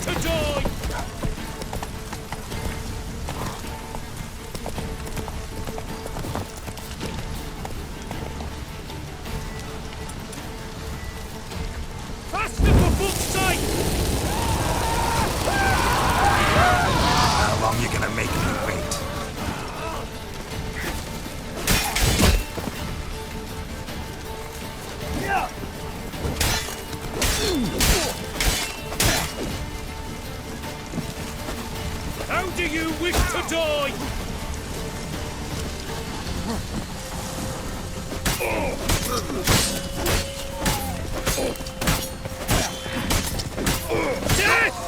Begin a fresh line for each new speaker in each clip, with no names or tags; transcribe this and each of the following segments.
to die? Faster for fuck's sake!
How long you gonna make me wait?
How do you wish to die? Death!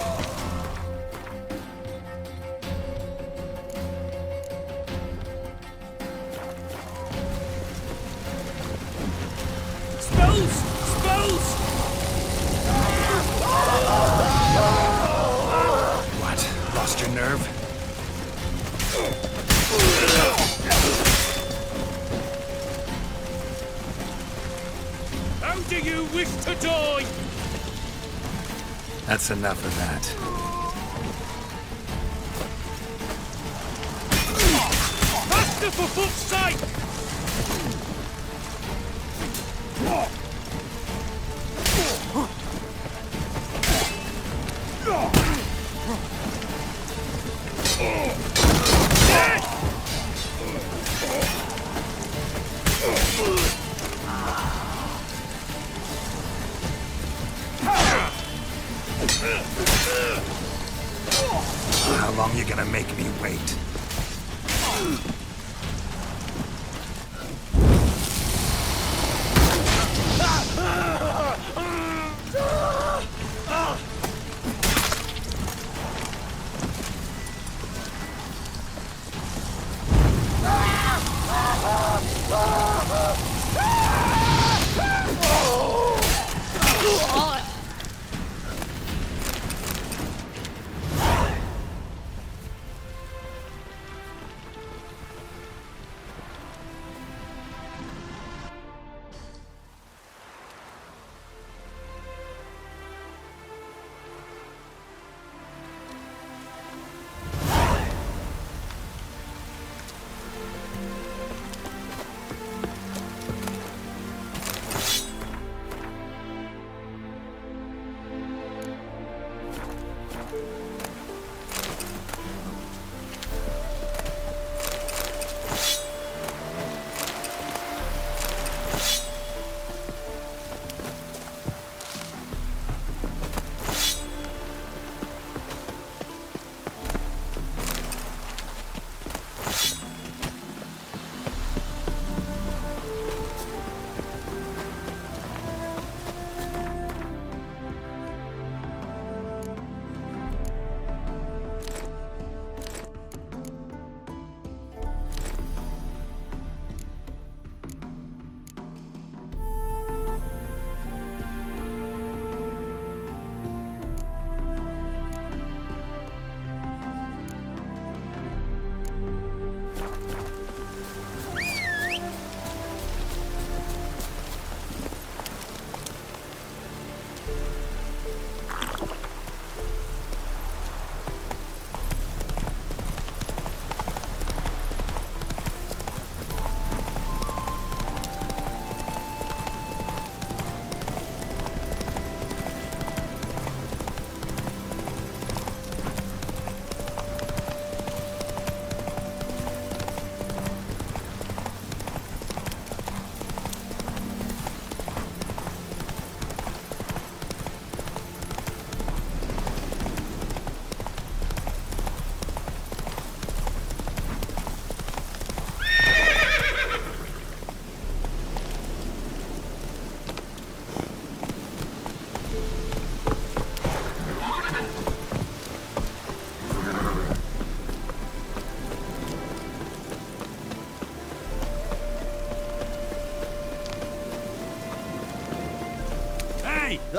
Spells! Spells!
What? Lost your nerve?
How do you wish to die?
That's enough of that.
Faster for fuck's sake!
How long you gonna make me wait?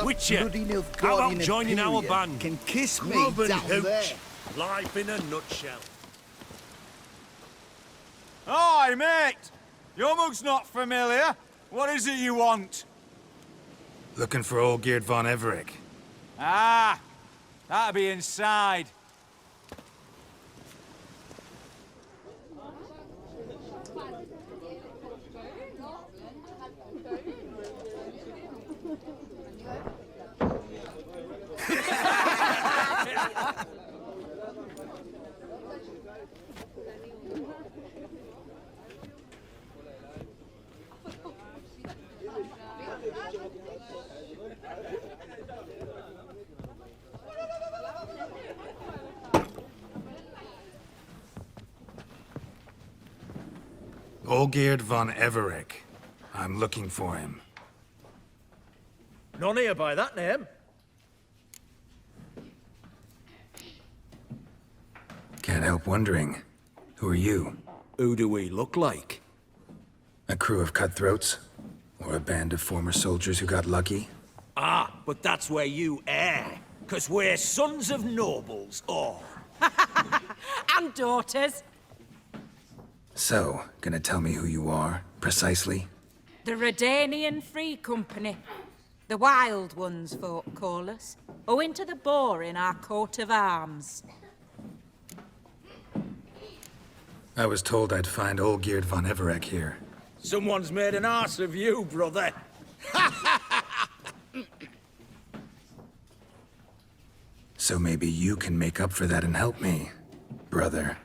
Witcher, how about joining our band?
Can kiss me
Love and
down
hooch.
there.
Life in a nutshell.
Hi, mate! Your mug's not familiar. What is it you want?
Looking for old Geert von Everec.
Ah, That'll be inside.
Olgierd von Everec. I'm looking for him.
None here by that name.
Can't help wondering. Who are you?
Who do we look like?
A crew of cutthroats? Or a band of former soldiers who got lucky?
Ah, but that's where you err. 'Cause we're sons of nobles, or...
And daughters.
So, gonna tell me who you are, precisely?
The Redanian Free Company. The Wild Ones, folk call us. Owing to the boar in our coat of arms.
I was told I'd find Olgierd von Everec here.
Someone's made an arse of you, brother.
So maybe you can make up for that and help me, brother.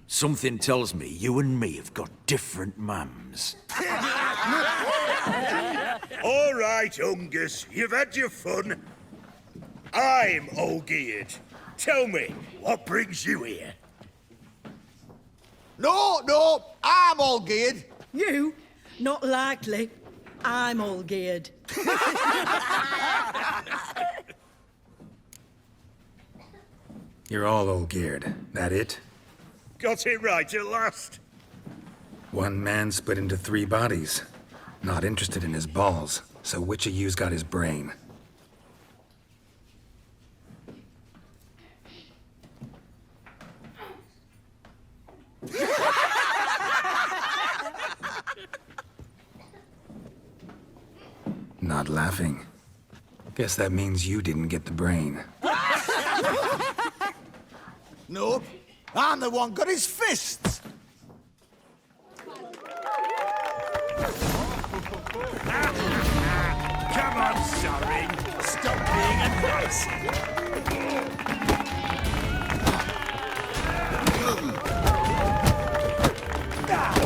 Something tells me you and me have got different mums.
All right, Ungus, you've had your fun. I'm Olgierd. Tell me, what brings you here?
No, I'm all geared.
You? Not likely. I'm all geared.
You're all Olgierd, that it?
Got it right at last.
One man split into 3 bodies. Not interested in his balls, so which of you's got his brain? Not laughing. Guess that means you didn't get the brain.
Nope, I'm the one got his fists.
Come on, Sorin. Stop being a nice.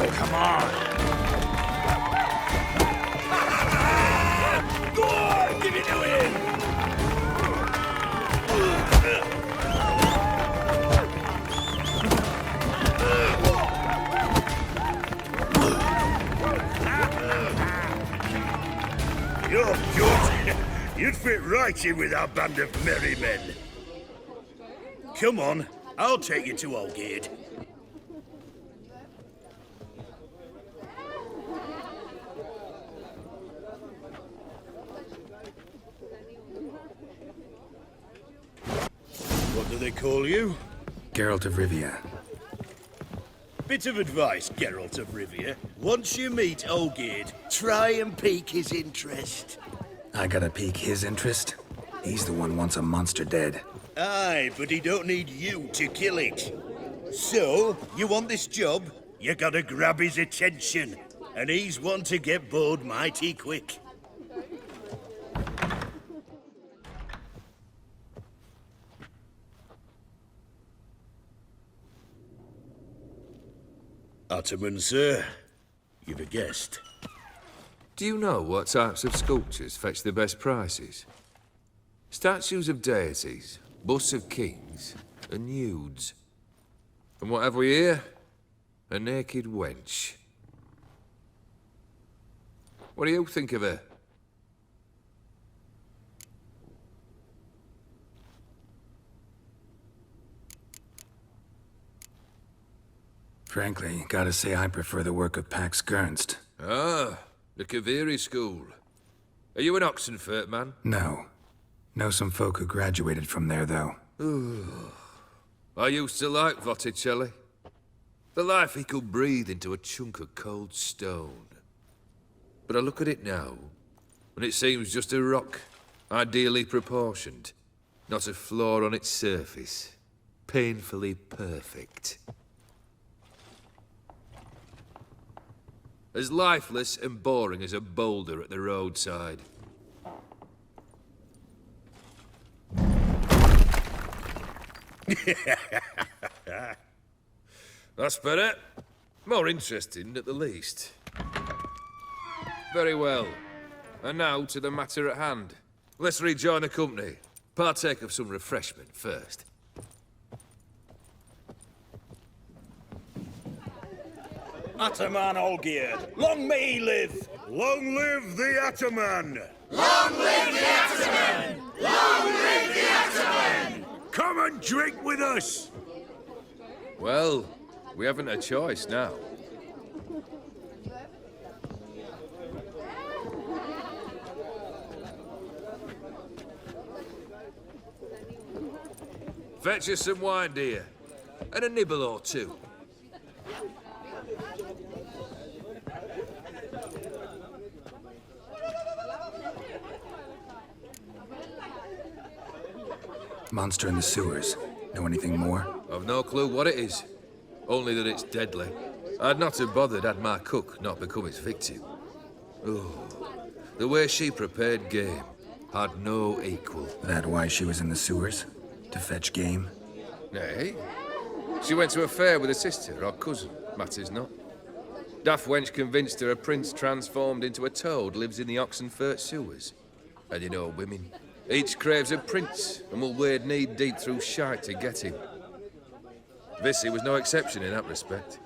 Oh, come on. Go on, give it to him.
You're good. You'd fit right in with our band of merry men. Come on, I'll take you to Olgierd. What do they call you?
Geralt of Rivia.
Bit of advice, Geralt of Rivia. Once you meet Olgierd, try and pique his interest.
I gotta pique his interest? He's the one wants a monster dead.
Aye, but he don't need you to kill it. So, you want this job? You gotta grab his attention. And he's one to get bored mighty quick. Ottoman, sir. You've a guest.
Do you know what types of sculptures fetch the best prices? Statues of deities, busts of kings, and nudes. And what have we here? A naked wench. What do you think of her?
Frankly, gotta say I prefer the work of Pax Gernst.
Ah, the Kaviri school. Are you an Oxenfurt man?
No. Know some folk who graduated from there, though.
I used to like Botticelli. The life he could breathe into a chunk of cold stone. But I look at it now, and it seems just a rock. Ideally proportioned. Not a flaw on its surface. Painfully perfect. As lifeless and boring as a boulder at the roadside. That's better. More interesting, at the least. Very well. And now to the matter at hand. Let's rejoin the company. Partake of some refreshment first.
Ataman Olgierd, long may he live! Long live the Ataman!
Long live the Ataman! Long live the Ataman!
Come and drink with us!
Well, we haven't a choice now. Fetch us some wine, dear. And a nibble or two.
Monster in the sewers. Know anything more?
I've no clue what it is. Only that it's deadly. I'd not have bothered had my cook not become its victim. Oh, the way she prepared game had no equal.
That why she was in the sewers? To fetch game?
Nay. She went to a fair with a sister or cousin, matters not. Daft wench convinced her a prince transformed into a toad lives in the Oxenfurt sewers. And you know women. Each craves a prince and will wade knee-deep through shite to get him. Vissy was no exception in that respect.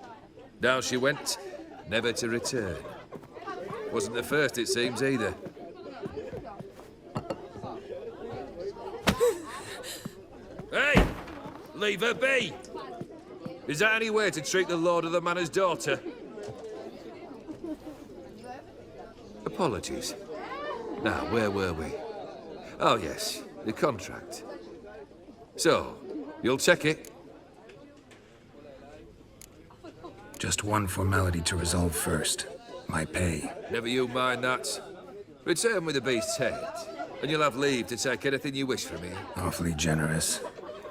Down she went, never to return. Wasn't the first, it seems, either. Hey! Leave her be! Is that any way to treat the lord of the manor's daughter? Apologies. Now, where were we? Oh, yes, the contract. So, you'll check it?
Just one formality to resolve first. My pay.
Never you mind that. Return with the beast's head, and you'll have leave to take anything you wish from me.
Awfully generous.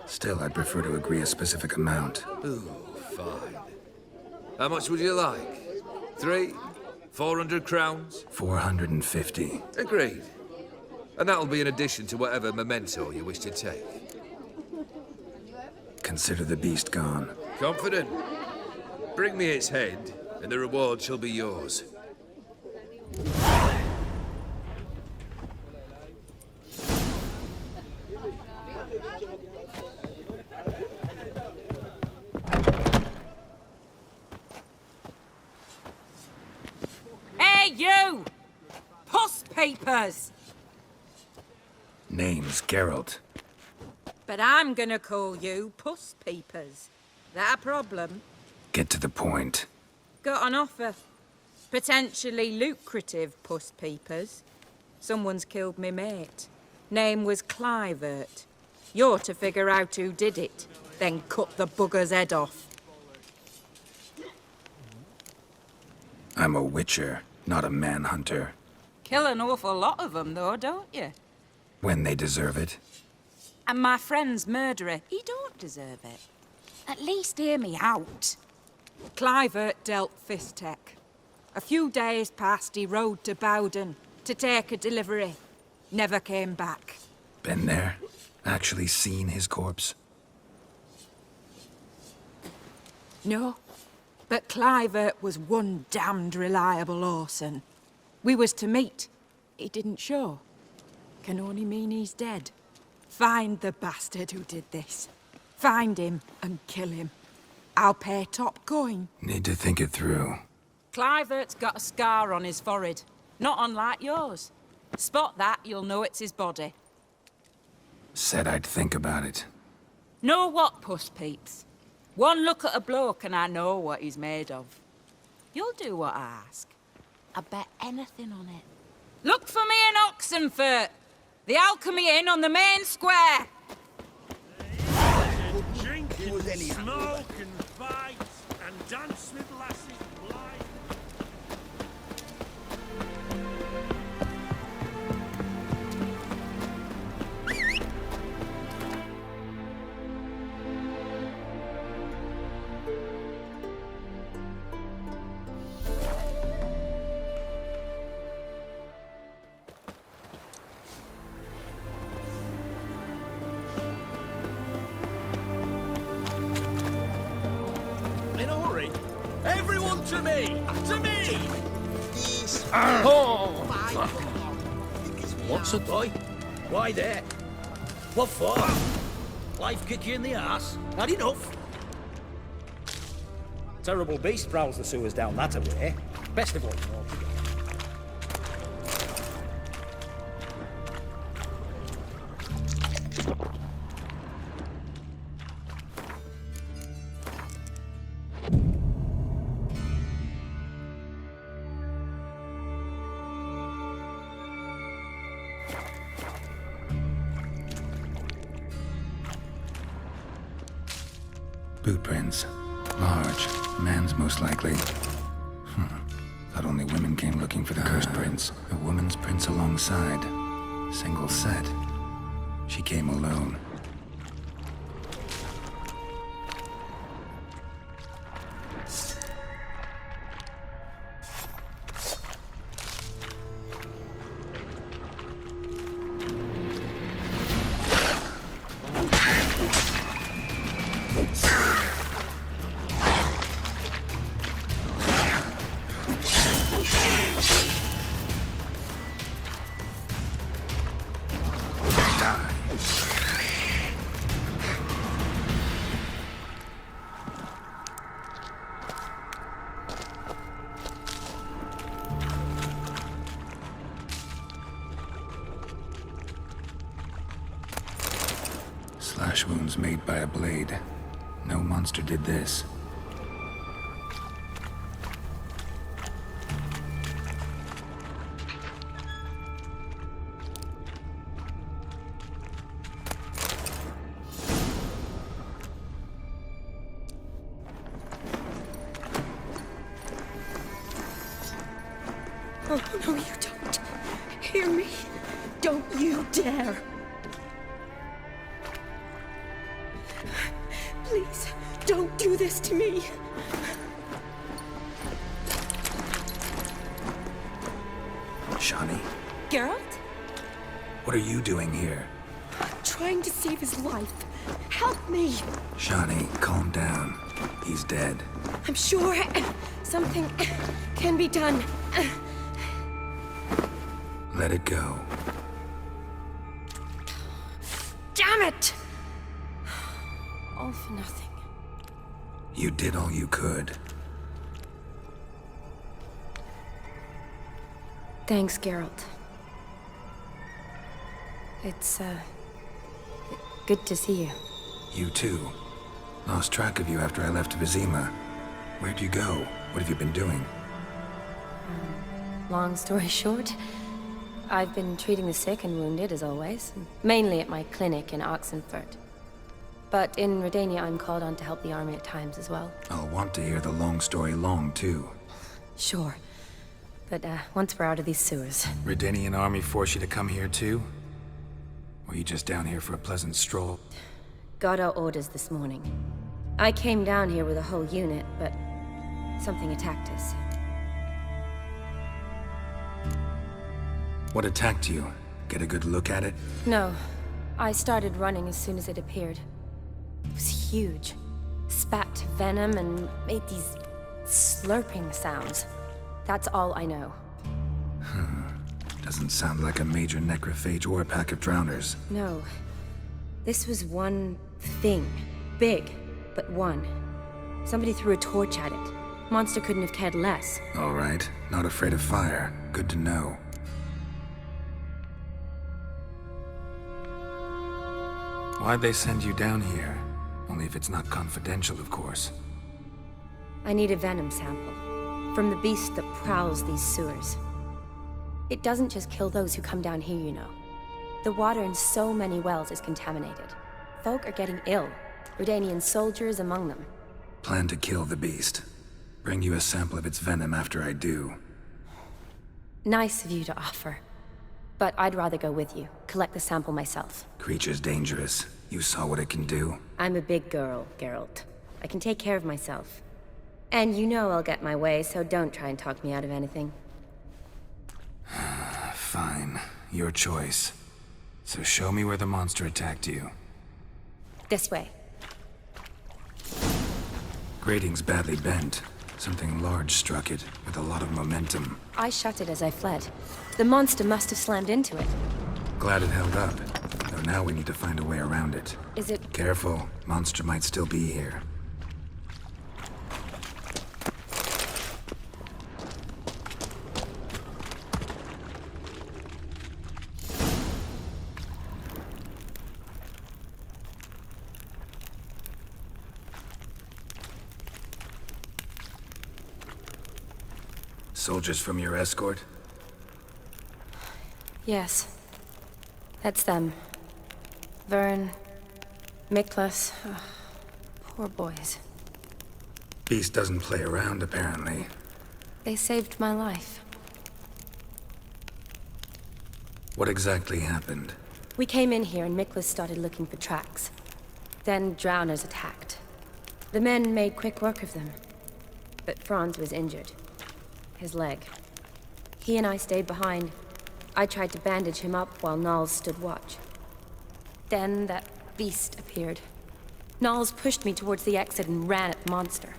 Still, I'd prefer to agree a specific amount.
Ooh, fine. How much would you like? 300? 400 crowns?
450.
Agreed. And that'll be in addition to whatever memento you wish to take.
Consider the beast gone.
Confident? Bring me its head, and the reward shall be yours.
Hey, you! Puss papers!
Name's Geralt.
But I'm gonna call you Puss Peepers. That a problem?
Get to the point.
Got an offer. Potentially lucrative Puss Peepers. Someone's killed me mate. Name was Clivert. You're to figure out who did it, then cut the bugger's head off.
I'm a witcher, not a manhunter.
Kill an awful lot of them, though, don't you?
When they deserve it.
And my friend's murderer, he don't deserve it. At least hear me out. Clivert dealt Fistek. A few days past, he rode to Bowden to take a delivery. Never came back.
Been there? Actually seen his corpse?
No, but Clivert was one damned reliable Orson. We was to meet. He didn't show. Can only mean he's dead. Find the bastard who did this. Find him and kill him. I'll pay top coin.
Need to think it through.
Clivert's got a scar on his forehead. Not unlike yours. Spot that, you'll know it's his body.
Said I'd think about it.
Know what, Puss Peeps? One look at a bloke and I know what he's made of. You'll do what I ask. I bet anything on it. Look for me in Oxenfurt! The Alchemy Inn on the main square!
Drink and smoke and fight and dance with lasses blind.
Everyone to me! To me! What's it, boy? Why there? What for? Life kick you in the ass? Not enough?
Terrible beast prowls the sewers down that way. Best avoid them altogether.
Boot prints. Large. Man's most likely. Thought only women came looking for the cursed prints. A woman's prints alongside. Single set. She came alone. Slash wounds made by a blade. No monster did this.
Oh, no, you don't. Hear me? Don't you dare. Please, don't do this to me.
Shani,
Geralt?
what are you doing here?
Trying to save his life. Help me.
Shani, calm down. He's dead.
I'm sure something can be done.
Let it go.
Damn it! All for nothing.
You did all you could.
Thanks, Geralt. It's, good to see you.
You too. Lost track of you after I left Vizima. Where'd you go? What have you been doing?
Long story short, I've been treating the sick and wounded, as always. Mainly at my clinic in Oxenfurt. But in Redania, I'm called on to help the army at times as well.
I'll want to hear the long story long, too.
Sure. But, once we're out of these sewers...
Redanian army force you to come here, too? Or you just down here for a pleasant stroll?
Got our orders this morning. I came down here with a whole unit, but... something attacked us.
What attacked you? Get a good look at it?
No. I started running as soon as it appeared. It was huge. Spat venom and made these slurping sounds. That's all I know.
Doesn't sound like a major necrophage or a pack of drowners.
No. This was one thing. Big, but one. Somebody threw a torch at it. Monster couldn't have cared less.
All right. Not afraid of fire. Good to know. Why'd they send you down here? Only if it's not confidential, of course.
I need a venom sample. From the beast that prowls these sewers. It doesn't just kill those who come down here, you know. The water in so many wells is contaminated. Folk are getting ill. Redanian soldiers among them.
Plan to kill the beast. Bring you a sample of its venom after I do.
Nice of you to offer. But I'd rather go with you. Collect the sample myself.
Creature's dangerous. You saw what it can do.
I'm a big girl, Geralt. I can take care of myself. And you know I'll get my way, so don't try and talk me out of anything.
Fine. Your choice. So show me where the monster attacked you.
This way.
Grating's badly bent. Something large struck it, with a lot of momentum.
I shut it as I fled. The monster must have slammed into it.
Glad it held up. Though now we need to find a way around it.
Is it...
Careful, monster might still be here. Soldiers from your escort?
Yes. That's them. Vern, Miklas. Oh, poor boys.
Beast doesn't play around, apparently.
They saved my life.
What exactly happened?
We came in here and Miklas started looking for tracks. Then drowners attacked. The men made quick work of them. But Franz was injured. His leg. He and I stayed behind. I tried to bandage him up while Nals stood watch. Then that beast appeared. Nals pushed me towards the exit and ran at the monster.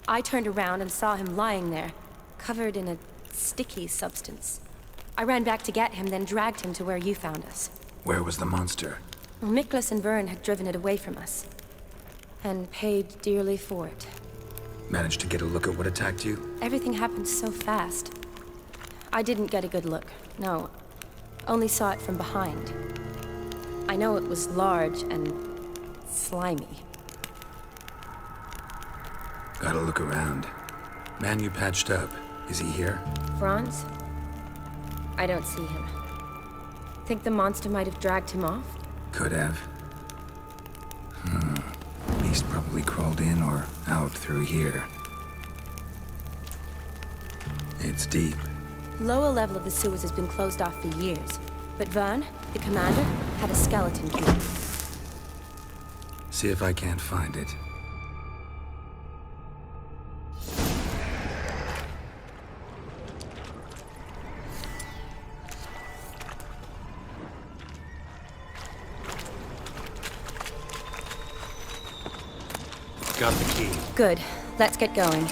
I turned around and saw him lying there, covered in a sticky substance. I ran back to get him, then dragged him to where you found us.
Where was the monster?
Well, Miklas and Vern had driven it away from us. And paid dearly for it.
Managed to get a look at what attacked you?
Everything happened so fast. I didn't get a good look, no. Only saw it from behind. I know it was large and slimy.
Gotta look around. Man you patched up, is he here?
Franz? I don't see him. Think the monster might have dragged him off?
Could have. Beast probably crawled in or out through here. It's deep.
Lower level of the sewers has been closed off for years. But Vern, the commander, had a skeleton key.
See if I can't find it.
Got the key.
Good. Let's get going.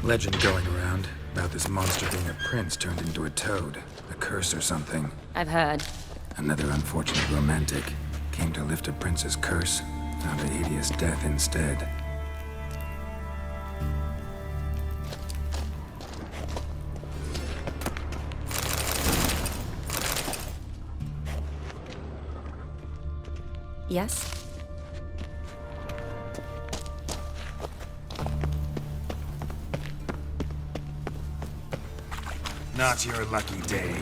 Legend going around about this monster being a prince turned into a toad. A curse or something.
I've heard.
Another unfortunate romantic. Came to lift a prince's curse, found a hideous death instead.
Yes?
Not your lucky day.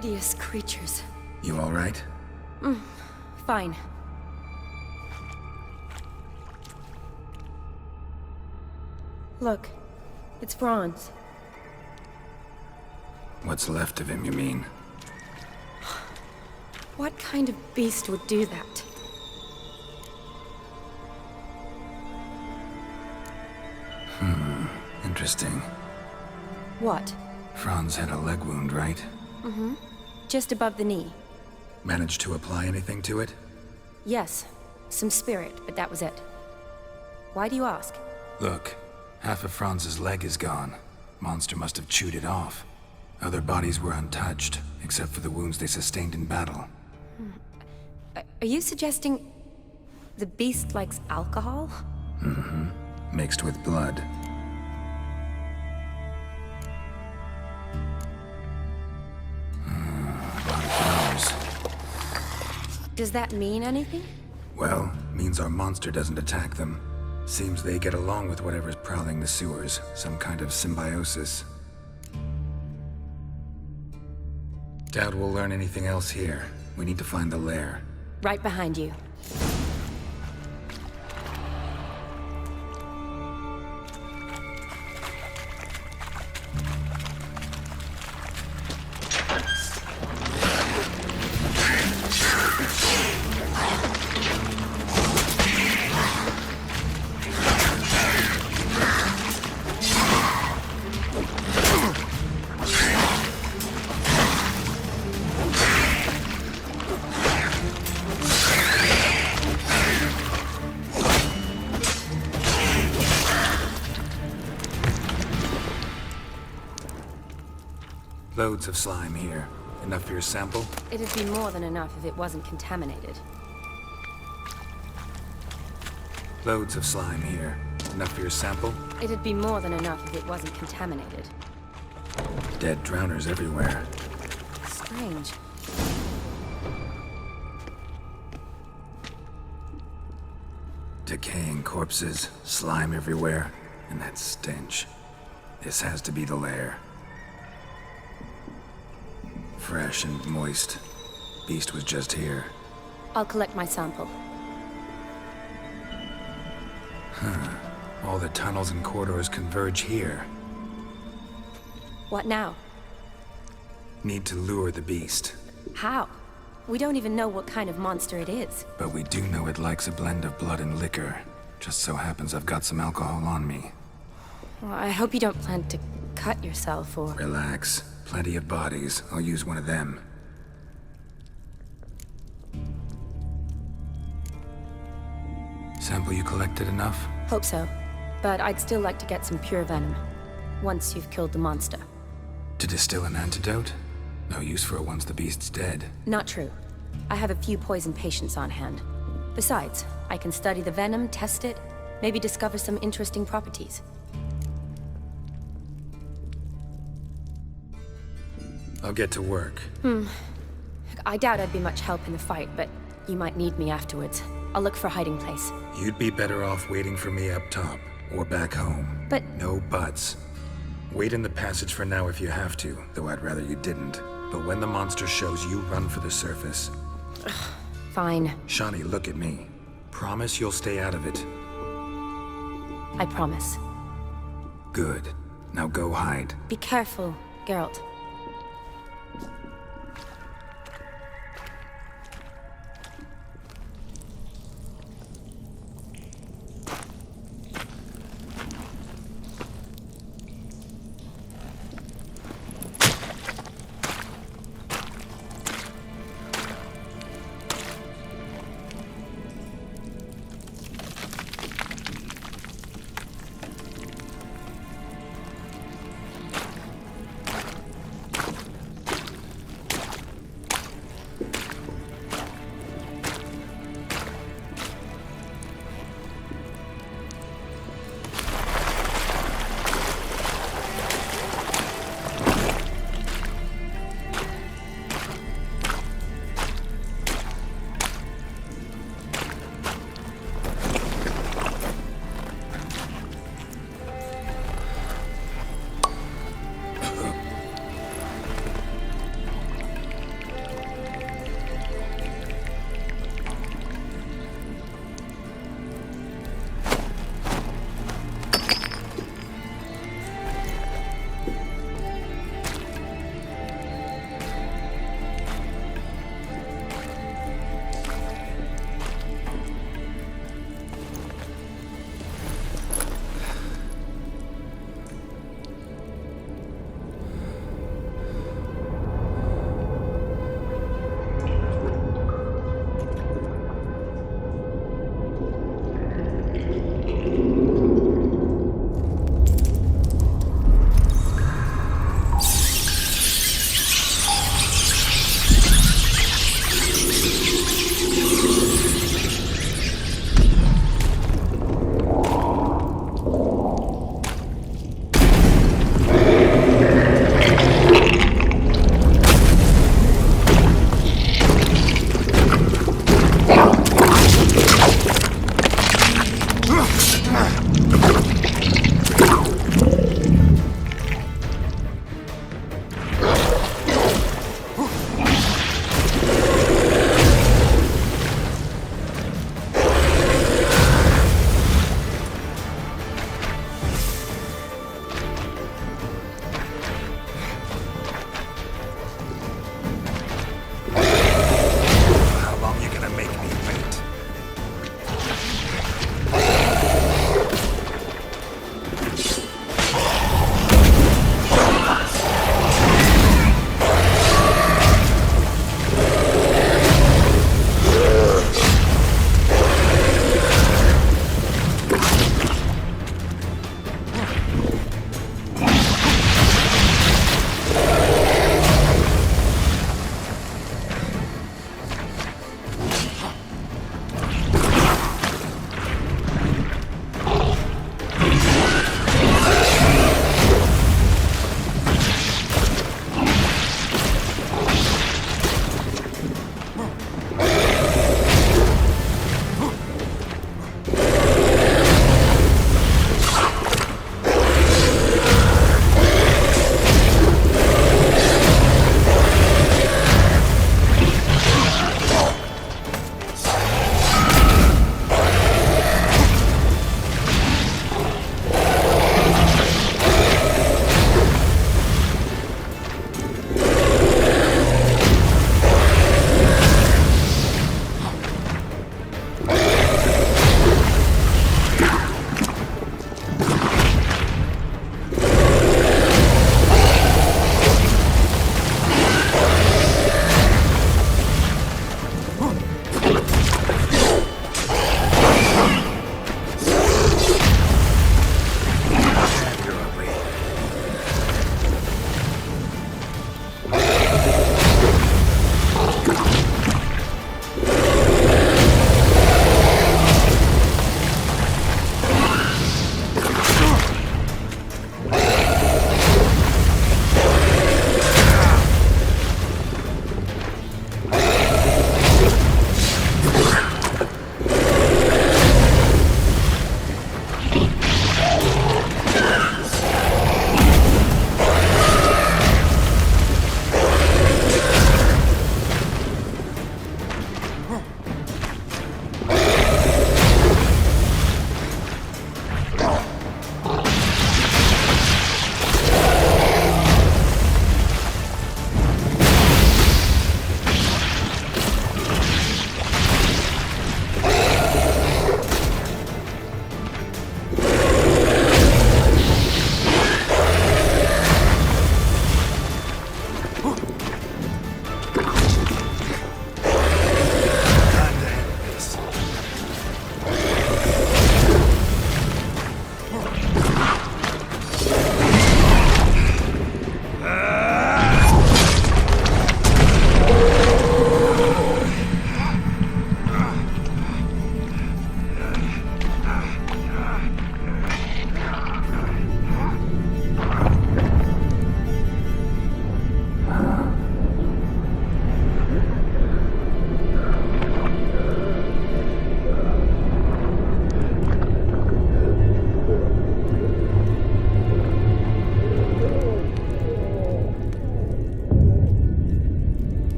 hideous creatures.
You all right?
Fine. Look, it's Franz.
What's left of him, you mean?
What kind of beast would do that?
Interesting.
What?
Franz had a leg wound, right?
Just above the knee.
Managed to apply anything to it?
Yes, some spirit, but that was it. Why do you ask?
Look, half of Franz's leg is gone. Monster must have chewed it off. Other bodies were untouched, except for the wounds they sustained in battle.
Are you suggesting the beast likes alcohol?
Mixed with blood. A lot of flowers.
Does that mean anything?
Well, means our monster doesn't attack them. Seems they get along with whatever's prowling the sewers. Some kind of symbiosis. Doubt we'll learn anything else here. We need to find the lair.
Right behind you.
Loads of slime here. Enough for your sample?
It'd be more than enough if it wasn't contaminated.
Loads of slime here. Enough for your sample?
It'd be more than enough if it wasn't contaminated.
Dead drowners everywhere.
Strange.
Decaying corpses, slime everywhere, and that stench. This has to be the lair. Fresh and moist. Beast was just here.
I'll collect my sample.
All the tunnels and corridors converge here.
What now?
Need to lure the beast.
How? We don't even know what kind of monster it is.
But we do know it likes a blend of blood and liquor. Just so happens I've got some alcohol on me.
Well, I hope you don't plan to cut yourself or...
Relax. Plenty of bodies. I'll use one of them. Sample you collected enough?
Hope so. But I'd still like to get some pure venom. Once you've killed the monster.
To distill an antidote? No use for it once the beast's dead.
Not true. I have a few poison patients on hand. Besides, I can study the venom, test it, maybe discover some interesting properties.
I'll get to work.
I doubt I'd be much help in the fight, but you might need me afterwards. I'll look for a hiding place.
You'd be better off waiting for me up top, or back home.
But...
No buts. Wait in the passage for now if you have to, though I'd rather you didn't. But when the monster shows, you run for the surface.
Fine.
Shawnee, look at me. Promise you'll stay out of it.
I promise.
Good. Now go hide.
Be careful, Geralt.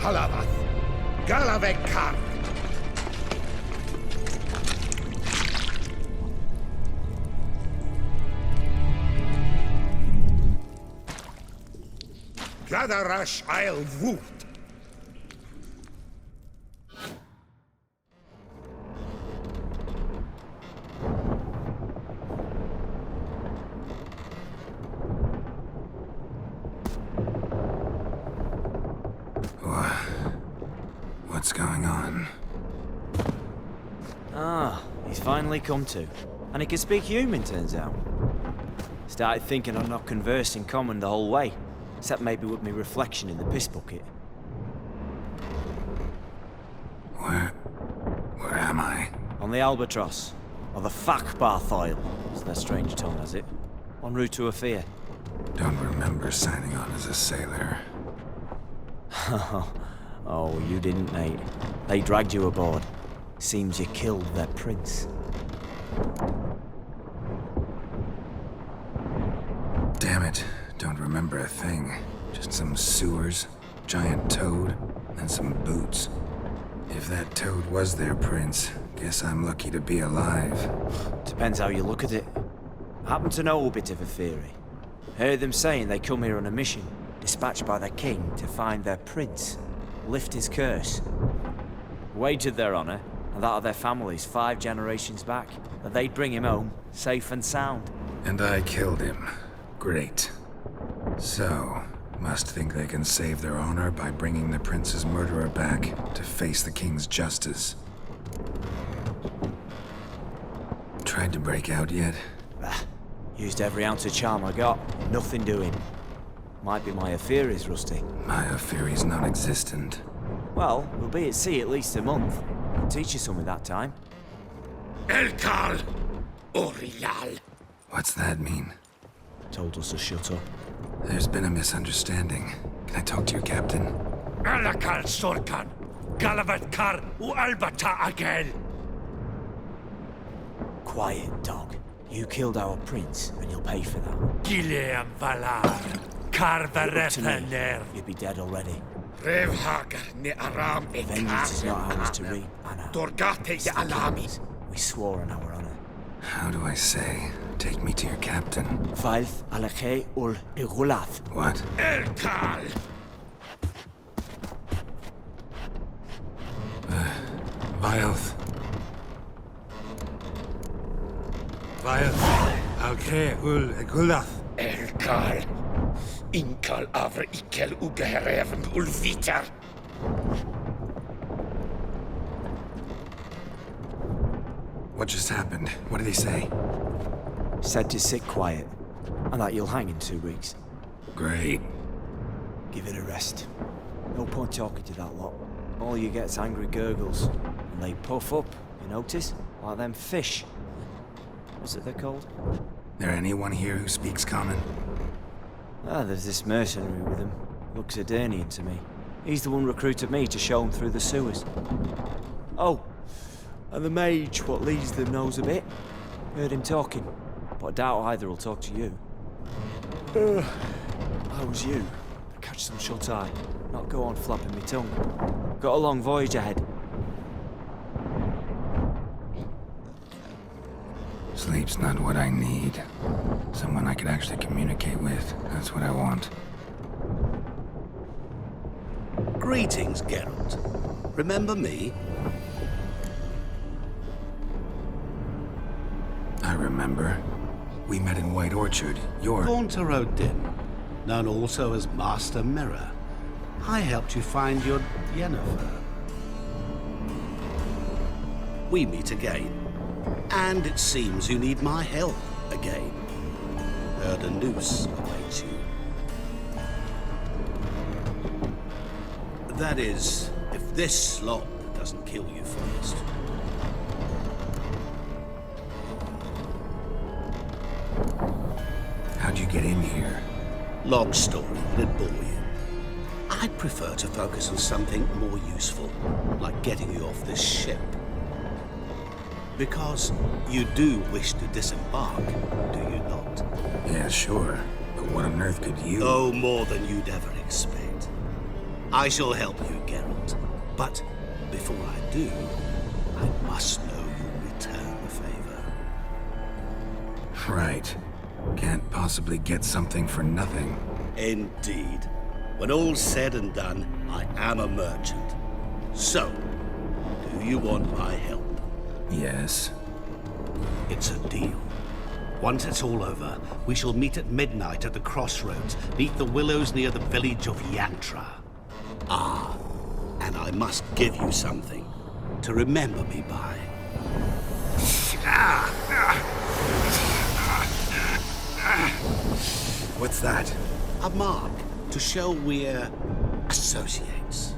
Halavath. Galavekar. Gadarash I'll woot.
What's going on?
Ah, he's finally come to. And he can speak human, turns out. Started thinking I'd not conversed in common the whole way. Except maybe with me reflection in the piss bucket.
Where am I?
On the Albatross. Or the Fakbarthoil, as their strange tongue has it. En route to Afir.
Don't remember signing on as a sailor.
Oh, you didn't, mate. They dragged you aboard. Seems you killed their prince.
Damn it. Don't remember a thing. Just some sewers, giant toad, and some boots. If that toad was their prince, guess I'm lucky to be alive.
Depends how you look at it. I happen to know a bit of a theory. Heard them saying they come here on a mission, dispatched by their king to find their prince, lift his curse. Wagered their honor, and that of their families 5 generations back, that they'd bring him home, safe and sound.
And I killed him. Great. So, must think they can save their honor by bringing the prince's murderer back to face the king's justice. Tried to break out yet?
Used every ounce of charm I got. Nothing doing. Might be my Afiri's rusty.
My Afiri's non-existent.
Well, we'll be at sea at least a month. I'll teach you something that time.
Elkal. Orial.
What's that mean?
Told us to shut up.
There's been a misunderstanding. Can I talk to your captain?
Alakal Sorkan. Galavat Kar u Albata Agel.
Quiet, dog. You killed our prince, and you'll pay for that.
Gileam Valar. Karvarethaner.
You'd be dead already.
Revhagar ne Aram
Vengeance is not ours to reap, Anna.
Dorgate Alami.
We swore on our honor.
How do I say? Take me to your captain.
Valth Alakhe ul Igulath.
What?
Elkal.
Vilth.
Vilth. Alkhe ul Igulath.
Elkal. Inkal Avre Ikel Ugeherevn Ulvitar.
What just happened? What did he say?
Said to sit quiet, and that you'll hang in 2 weeks.
Great.
Give it a rest. No point talking to that lot. All you get's angry gurgles, and they puff up, you notice? Like them fish. What's it they're called?
There anyone here who speaks common?
Ah, there's this mercenary with him. Looks Adernian to me. He's the one recruited me to show him through the sewers. Oh, and the mage what leads them knows a bit. Heard him talking, but I doubt either will talk to you. How's you? Catch some shut-eye, not go on flapping me tongue. Got a long voyage ahead.
Sleep's not what I need. Someone I can actually communicate with. That's what I want.
Greetings, Geralt. Remember me?
I remember. We met in White Orchard. You're...
Gaunter Odin, known also as Master Mirror. I helped you find your Yennefer. We meet again. And it seems you need my help again. Heard a noose awaits you. That is, if this slop doesn't kill you first.
How'd you get in here?
Long story, but it bore you. I'd prefer to focus on something more useful, like getting you off this ship. Because you do wish to disembark, do you not?
Yeah, sure. But what on earth could you...
Oh, more than you'd ever expect. I shall help you, Geralt. But before I do, I must know you'll return the favor.
Right. Can't possibly get something for nothing.
Indeed. When all's said and done, I am a merchant. So, do you want my help?
Yes.
It's a deal. Once it's all over, we shall meet at midnight at the crossroads, beneath the willows near the village of Yantra. Ah, and I must give you something to remember me by.
What's that?
A mark to show we're associates.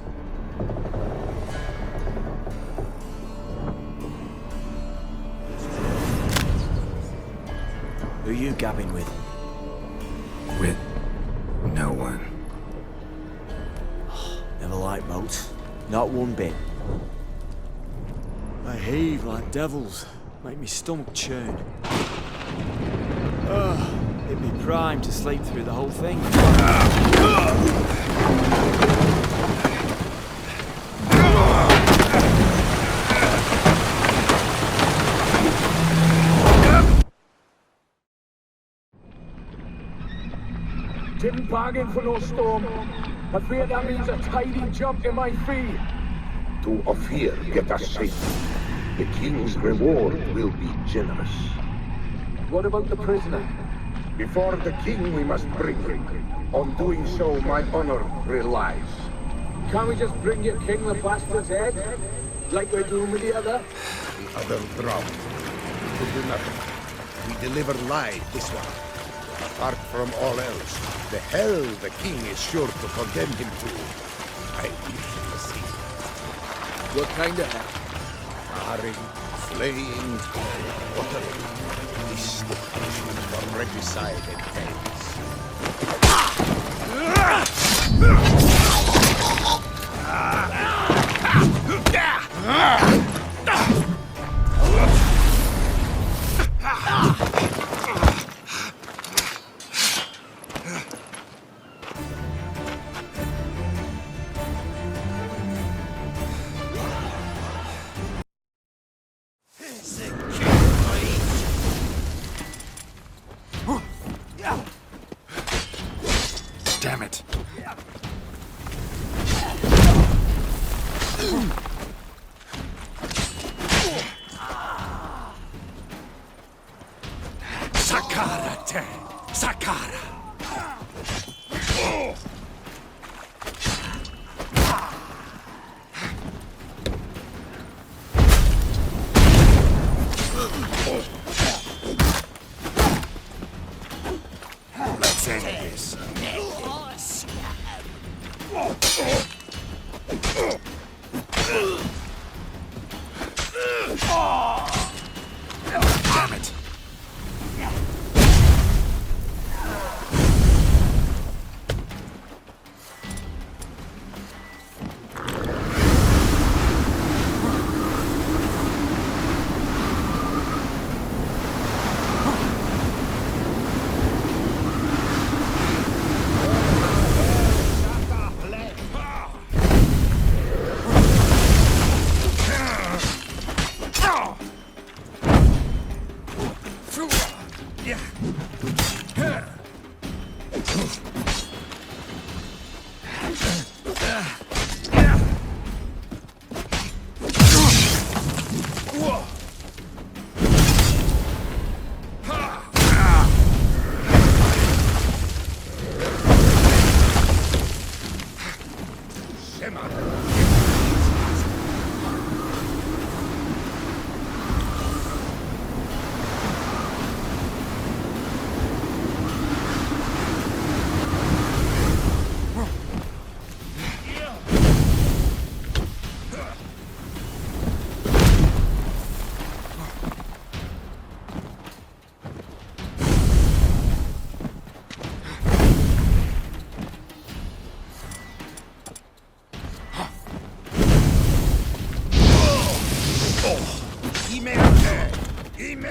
Who you gabbing with?
With no one.
Never liked boats. Not one bit. They heave like devils. Make me stomach churn. It'd be prime to sleep through the whole thing.
Didn't bargain for no storm. I fear that means a tidy jump in my fee.
To Ophir, get us safe. The king's reward will be generous.
What about the prisoner?
Before the king we must bring him. On doing so, my honor relies.
Can't we just bring your king the bastard's head? Like we're doing with the other?
The other drowned. We could do nothing. We deliver live this one. Apart from all else, the hell the king is sure to condemn him to. I wish to see.
What kind of hell?
Marring, flaying, watering. This is the punishment for regicide and tales.
Damn it.
Sakara te! Sakara!
Let's end this. Damn it.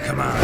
Come on.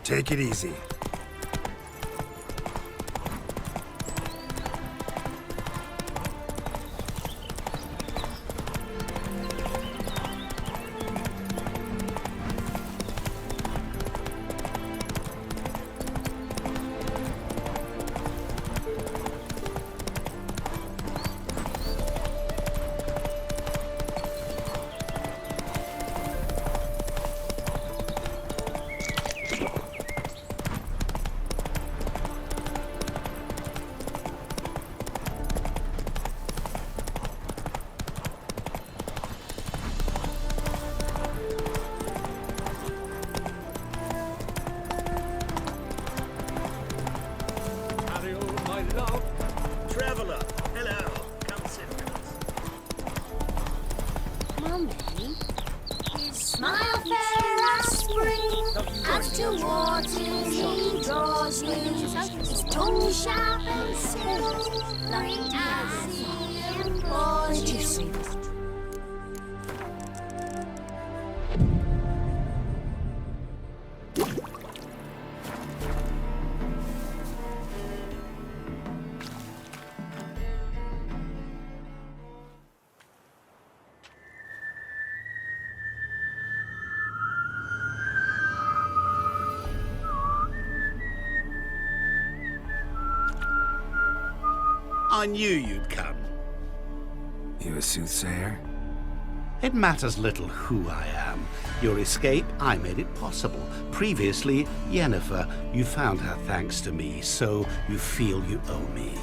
Take it easy.
Traveler, hello. Come sit with us.
Mummy, smile fair as spring, as towards he draws you. His tongue sharp and smooth, like as he implores you.
I knew you'd come.
You a soothsayer?
It matters little who I am. Your escape, I made it possible. Previously, Yennefer, you found her thanks to me, so you feel you owe me.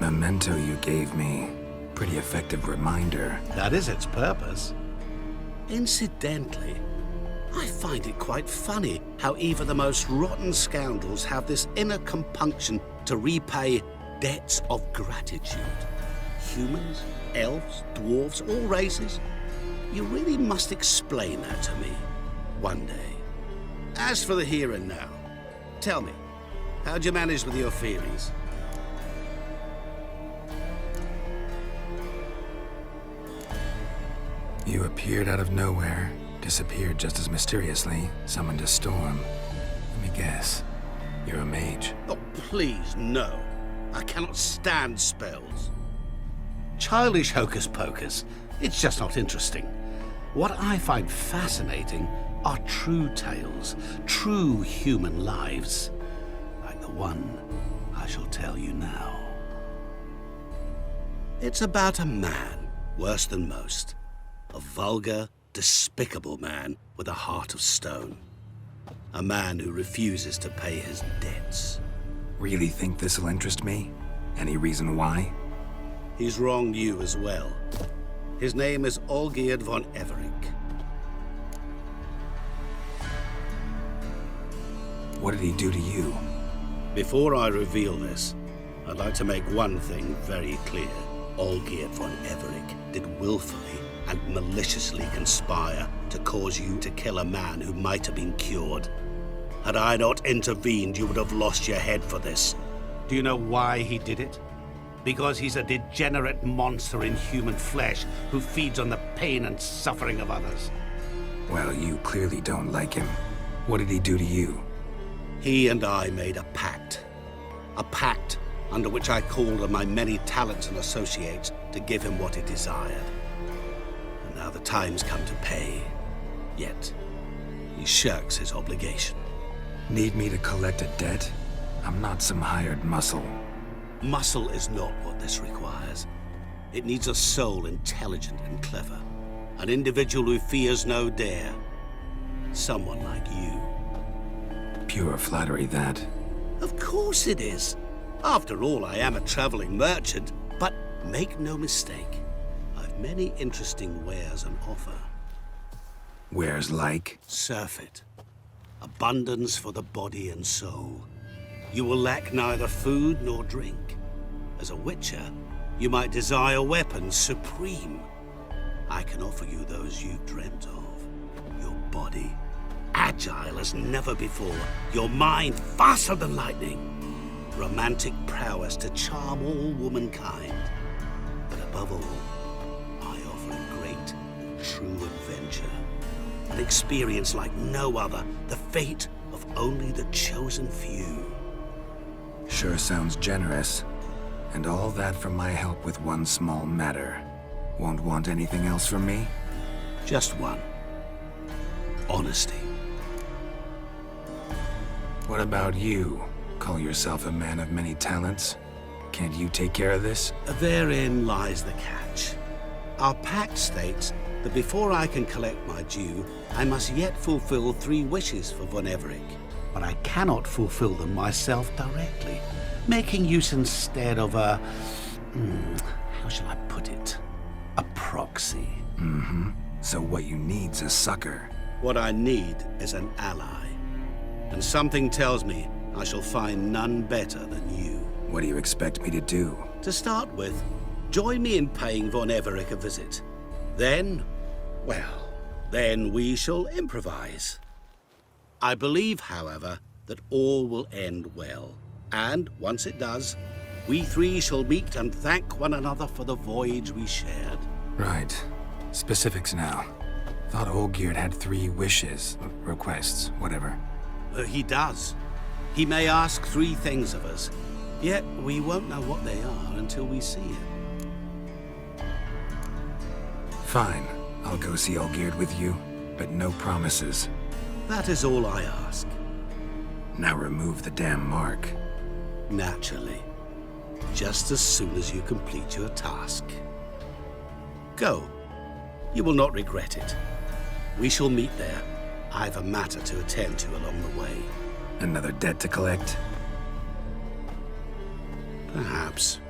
Memento you gave me. Pretty effective reminder.
That is its purpose. Incidentally, I find it quite funny how even the most rotten scoundrels have this inner compunction to repay debts of gratitude. Humans, elves, dwarves, all races. You really must explain that to me one day. As for the here and now, tell me, how'd you manage with your feelings?
You appeared out of nowhere, disappeared just as mysteriously, summoned a storm. Let me guess, you're a mage.
Oh, please, no. I cannot stand spells. Childish hocus-pocus. It's just not interesting. What I find fascinating are true tales, true human lives, like the one I shall tell you now. It's about a man, worse than most. A vulgar, despicable man with a heart of stone. A man who refuses to pay his debts.
Really think this'll interest me? Any reason why?
He's wronged you as well. His name is Olgierd von Everec.
What did he do to you?
Before I reveal this, I'd like to make one thing very clear. Olgierd von Everec did willfully and maliciously conspire to cause you to kill a man who might have been cured. Had I not intervened, you would have lost your head for this. Do you know why he did it? Because he's a degenerate monster in human flesh who feeds on the pain and suffering of others.
Well, you clearly don't like him. What did he do to you?
He and I made a pact. A pact under which I called on my many talents and associates to give him what he desired. And now the time's come to pay. Yet, he shirks his obligation.
Need me to collect a debt? I'm not some hired muscle.
Muscle is not what this requires. It needs a soul intelligent and clever. An individual who fears no dare. Someone like you.
Pure flattery, that.
Of course it is. After all, I am a traveling merchant. But make no mistake, I've many interesting wares on offer.
Wares like?
Surfeit. Abundance for the body and soul. You will lack neither food nor drink. As a witcher, you might desire weapons supreme. I can offer you those you've dreamt of. Your body, agile as never before. Your mind, faster than lightning. Romantic prowess to charm all womankind. But above all, I offer a great, true adventure. An experience like no other. The fate of off only the chosen few.
Sure sounds generous. And all that for my help with one small matter. Won't want anything else from me?
Just one. Honesty.
What about you? Call yourself a man of many talents? Can't you take care of this?
Therein lies the catch. Our pact states that before I can collect my due, I must yet fulfill 3 wishes for Von Everec. But I cannot fulfill them myself directly, making use instead of a... how shall I put it? A proxy.
Mm-hmm. So what you need's a sucker.
What I need is an ally. And something tells me I shall find none better than you.
What do you expect me to do?
To start with, join me in paying Von Everec a visit. Then, well, then we shall improvise. I believe, however, that all will end well. And once it does, we 3 shall meet and thank one another for the voyage we shared.
Right. Specifics now. Thought Olgierd had 3 wishes, requests, whatever.
He does. He may ask 3 things of us, yet we won't know what they are until we see him.
Fine. I'll go see Olgierd with you, but no promises.
That is all I ask.
Now remove the damn mark.
Naturally. Just as soon as you complete your task. Go. You will not regret it. We shall meet there. I've a matter to attend to along the way.
Another debt to collect?
Perhaps.